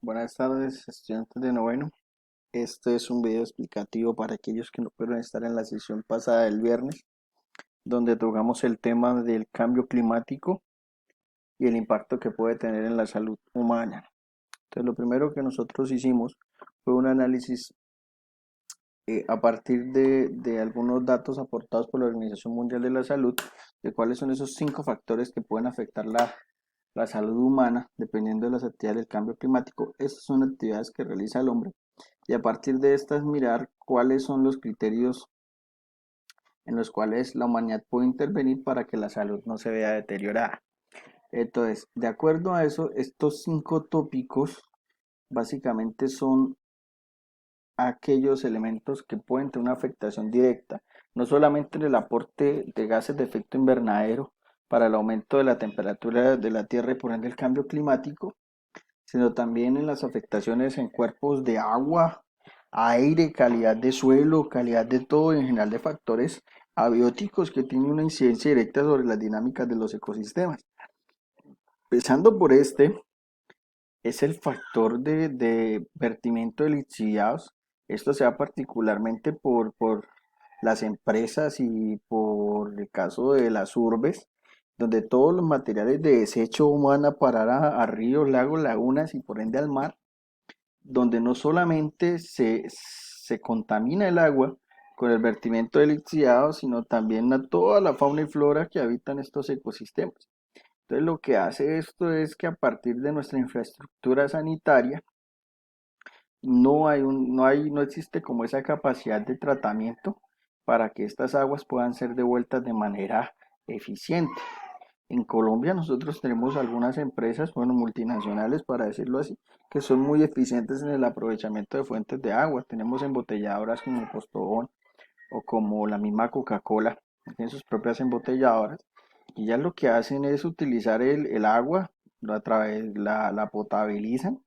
Buenas tardes, estudiantes de noveno. Este es un video explicativo para aquellos que no pudieron estar en la sesión pasada del viernes, donde tocamos el tema del cambio climático y el impacto que puede tener en la salud humana. Entonces, lo primero que nosotros hicimos fue un análisis a partir de algunos datos aportados por la Organización Mundial de la Salud, de cuáles son esos 5 factores que pueden afectar la salud humana dependiendo de las actividades del cambio climático. Estas son actividades que realiza el hombre y a partir de estas mirar cuáles son los criterios en los cuales la humanidad puede intervenir para que la salud no se vea deteriorada. Entonces, de acuerdo a eso, estos 5 tópicos básicamente son aquellos elementos que pueden tener una afectación directa, no solamente en el aporte de gases de efecto invernadero para el aumento de la temperatura de la Tierra y por ende el cambio climático, sino también en las afectaciones en cuerpos de agua, aire, calidad de suelo, calidad de todo y en general de factores abióticos que tienen una incidencia directa sobre las dinámicas de los ecosistemas. Empezando por este, es el factor de vertimiento de lixiviados. Esto se da particularmente por las empresas y por el caso de las urbes, donde todos los materiales de desecho van a parar a ríos, lagos, lagunas y por ende al mar, donde no solamente se contamina el agua con el vertimiento de lixiviados, sino también a toda la fauna y flora que habitan estos ecosistemas. Entonces lo que hace esto es que a partir de nuestra infraestructura sanitaria no existe como esa capacidad de tratamiento para que estas aguas puedan ser devueltas de manera eficiente. En Colombia nosotros tenemos algunas empresas, bueno, multinacionales para decirlo así, que son muy eficientes en el aprovechamiento de fuentes de agua. Tenemos embotelladoras como Postobón o como la misma Coca-Cola, tienen sus propias embotelladoras y ya lo que hacen es utilizar el agua, la potabilizan,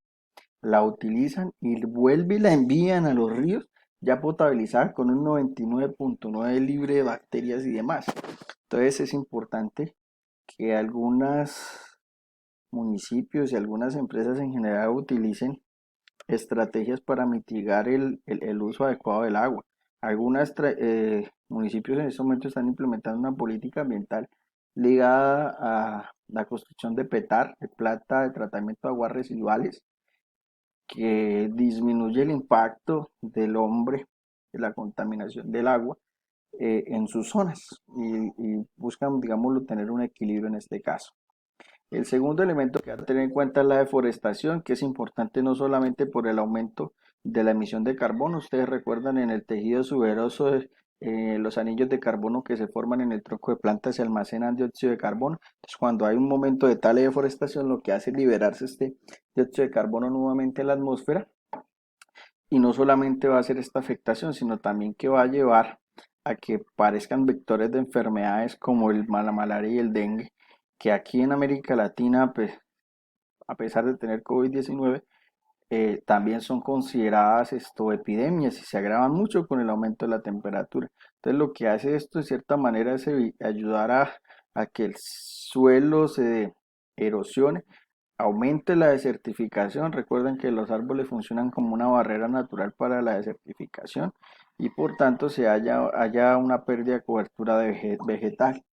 la utilizan y vuelve y la envían a los ríos ya potabilizada con un 99.9 libre de bacterias y demás. Entonces es importante que algunos municipios y algunas empresas en general utilicen estrategias para mitigar el uso adecuado del agua. Algunos municipios en este momento están implementando una política ambiental ligada a la construcción de PETAR, de planta de tratamiento de aguas residuales, que disminuye el impacto del hombre, de la contaminación del agua en sus zonas y buscan, digámoslo, tener un equilibrio en este caso. El segundo elemento que hay que tener en cuenta es la deforestación, que es importante no solamente por el aumento de la emisión de carbono. Ustedes recuerdan en el tejido suberoso los anillos de carbono que se forman en el tronco de plantas se almacenan dióxido de carbono. Entonces, cuando hay un momento de tal deforestación, lo que hace es liberarse este dióxido de carbono nuevamente en la atmósfera y no solamente va a hacer esta afectación, sino también que va a llevar a que parezcan vectores de enfermedades como la malaria y el dengue, que aquí en América Latina, pues, a pesar de tener COVID-19, también son consideradas epidemias y se agravan mucho con el aumento de la temperatura. Entonces lo que hace esto de cierta manera es ayudar a que el suelo se erosione, aumente la desertificación. Recuerden que los árboles funcionan como una barrera natural para la desertificación y por tanto haya una pérdida de cobertura de vegetal.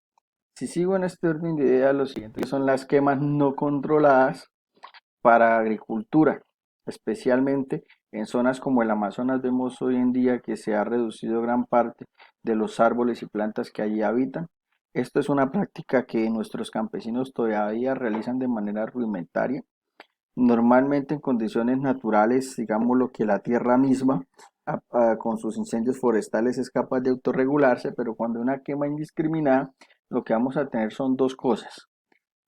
Si sigo en este orden de ideas, lo siguiente son las quemas no controladas para agricultura, especialmente en zonas como el Amazonas. Vemos hoy en día que se ha reducido gran parte de los árboles y plantas que allí habitan. Esto es una práctica que nuestros campesinos todavía realizan de manera rudimentaria. Normalmente en condiciones naturales, digamos lo que la tierra misma, con sus incendios forestales es capaz de autorregularse, pero cuando hay una quema indiscriminada, lo que vamos a tener son dos cosas.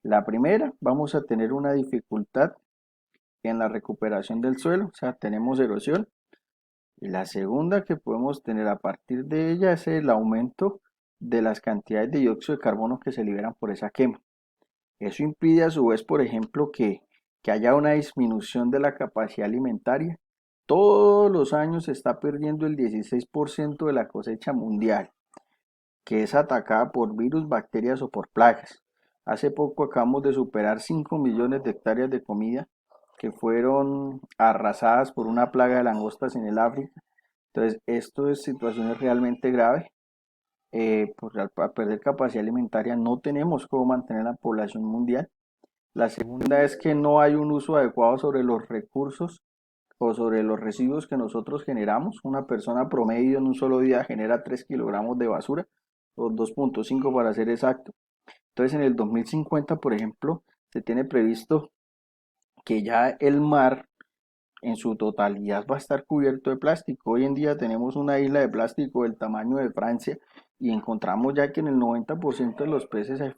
La primera, vamos a tener una dificultad en la recuperación del suelo, o sea, tenemos erosión. Y la segunda que podemos tener a partir de ella es el aumento de las cantidades de dióxido de carbono que se liberan por esa quema. Eso impide a su vez, por ejemplo, que haya una disminución de la capacidad alimentaria. Todos los años se está perdiendo el 16% de la cosecha mundial, que es atacada por virus, bacterias o por plagas. Hace poco acabamos de superar 5 millones de hectáreas de comida que fueron arrasadas por una plaga de langostas en el África. Entonces, esto es situaciones realmente graves. Al perder capacidad alimentaria no tenemos cómo mantener la población mundial. La segunda es que no hay un uso adecuado sobre los recursos o sobre los residuos que nosotros generamos. Una persona promedio en un solo día genera 3 kilogramos de basura, o 2,5 para ser exacto. Entonces en el 2050, por ejemplo, se tiene previsto que ya el mar en su totalidad va a estar cubierto de plástico. Hoy en día tenemos una isla de plástico del tamaño de Francia y encontramos ya que en el 90% de los peces hay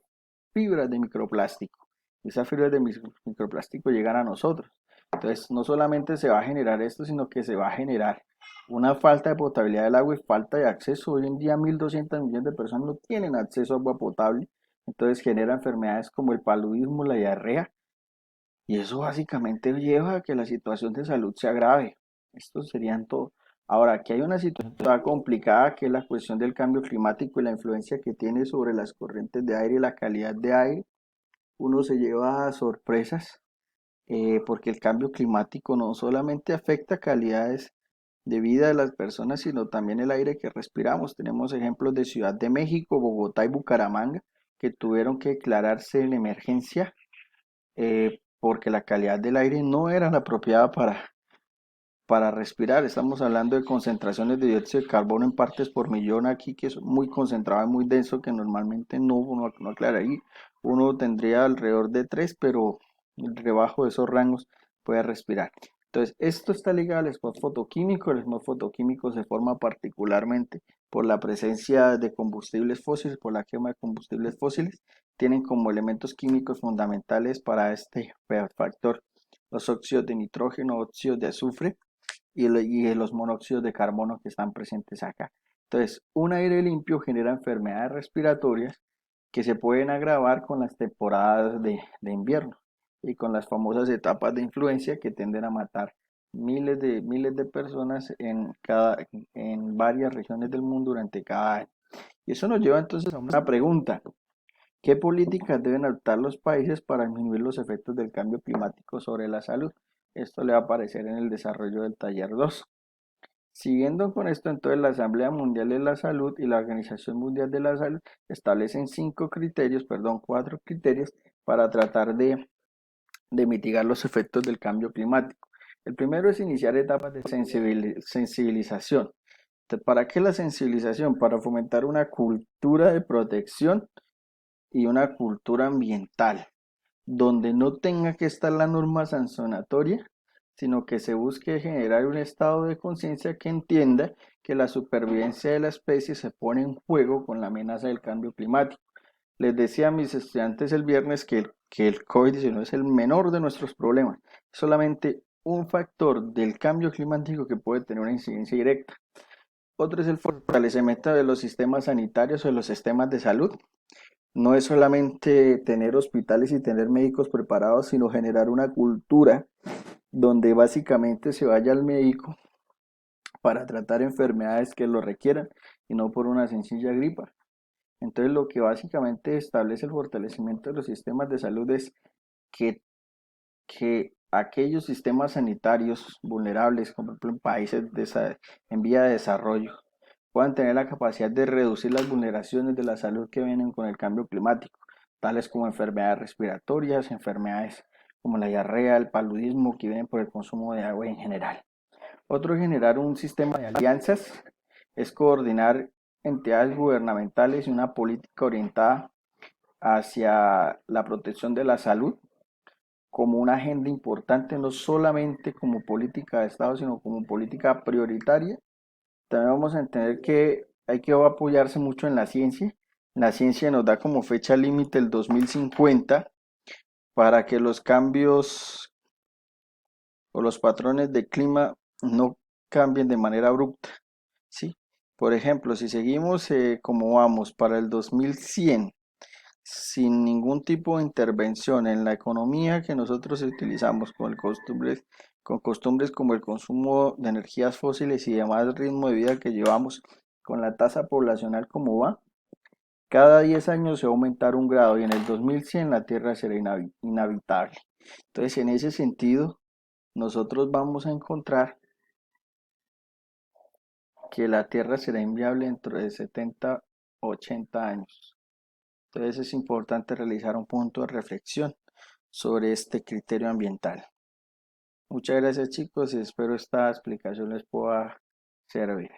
fibras de microplástico. Esas fibras de microplástico llegan a nosotros. Entonces, no solamente se va a generar esto, sino que se va a generar una falta de potabilidad del agua y falta de acceso. Hoy en día 1.200 millones de personas no tienen acceso a agua potable. Entonces genera enfermedades como el paludismo, la diarrea, y eso básicamente lleva a que la situación de salud se agrave. Estos serían todo. Ahora, aquí hay una situación toda complicada que es la cuestión del cambio climático y la influencia que tiene sobre las corrientes de aire y la calidad de aire. Uno se lleva a sorpresas porque el cambio climático no solamente afecta calidades de vida de las personas, sino también el aire que respiramos. Tenemos ejemplos de Ciudad de México, Bogotá y Bucaramanga que tuvieron que declararse en emergencia porque la calidad del aire no era la apropiada para respirar. Estamos hablando de concentraciones de dióxido de carbono en partes por millón aquí, que es muy concentrado y muy denso, que normalmente no aclara ahí. Uno tendría alrededor de 3, pero debajo de esos rangos puede respirar. Entonces, esto está ligado al smog fotoquímico. El smog fotoquímico se forma particularmente por la presencia de combustibles fósiles, por la quema de combustibles fósiles. Tienen como elementos químicos fundamentales para este factor los óxidos de nitrógeno, óxidos de azufre y los monóxidos de carbono que están presentes acá. Entonces, un aire limpio genera enfermedades respiratorias que se pueden agravar con las temporadas de invierno y con las famosas etapas de influencia que tienden a matar miles de personas en varias regiones del mundo durante cada año. Y eso nos lleva entonces a una pregunta. ¿Qué políticas deben adoptar los países para disminuir los efectos del cambio climático sobre la salud? Esto le va a aparecer en el desarrollo del taller 2. Siguiendo con esto, entonces la Asamblea Mundial de la Salud y la Organización Mundial de la Salud establecen cuatro criterios para tratar de mitigar los efectos del cambio climático. El primero es iniciar etapas de sensibilización. ¿Para qué la sensibilización? Para fomentar una cultura de protección y una cultura ambiental, donde no tenga que estar la norma sancionatoria, sino que se busque generar un estado de conciencia que entienda que la supervivencia de la especie se pone en juego con la amenaza del cambio climático. Les decía a mis estudiantes el viernes que el COVID-19 es el menor de nuestros problemas, solamente un factor del cambio climático que puede tener una incidencia directa. Otro es el fortalecimiento de los sistemas sanitarios o de los sistemas de salud. No es solamente tener hospitales y tener médicos preparados, sino generar una cultura donde básicamente se vaya al médico para tratar enfermedades que lo requieran y no por una sencilla gripa. Entonces lo que básicamente establece el fortalecimiento de los sistemas de salud es que, que aquellos sistemas sanitarios vulnerables, como por ejemplo en países en vía de desarrollo, puedan tener la capacidad de reducir las vulneraciones de la salud que vienen con el cambio climático, tales como enfermedades respiratorias, enfermedades como la diarrea, el paludismo que vienen por el consumo de agua en general. Otro es generar un sistema de alianzas, es coordinar entidades gubernamentales y una política orientada hacia la protección de la salud como una agenda importante, no solamente como política de Estado, sino como política prioritaria. También vamos a entender que hay que apoyarse mucho en la ciencia. La ciencia nos da como fecha límite el 2050 para que los cambios o los patrones de clima no cambien de manera abrupta, ¿sí? Por ejemplo, si seguimos como vamos para el 2100 sin ningún tipo de intervención en la economía que nosotros utilizamos con costumbres como el consumo de energías fósiles y demás ritmo de vida que llevamos con la tasa poblacional como va, cada 10 años se va a aumentar un grado y en el 2100 la Tierra será inhabitable. Entonces, en ese sentido, nosotros vamos a encontrar que la Tierra será inviable dentro de 70, 80 años. Entonces es importante realizar un punto de reflexión sobre este criterio ambiental. Muchas gracias chicos y espero esta explicación les pueda servir.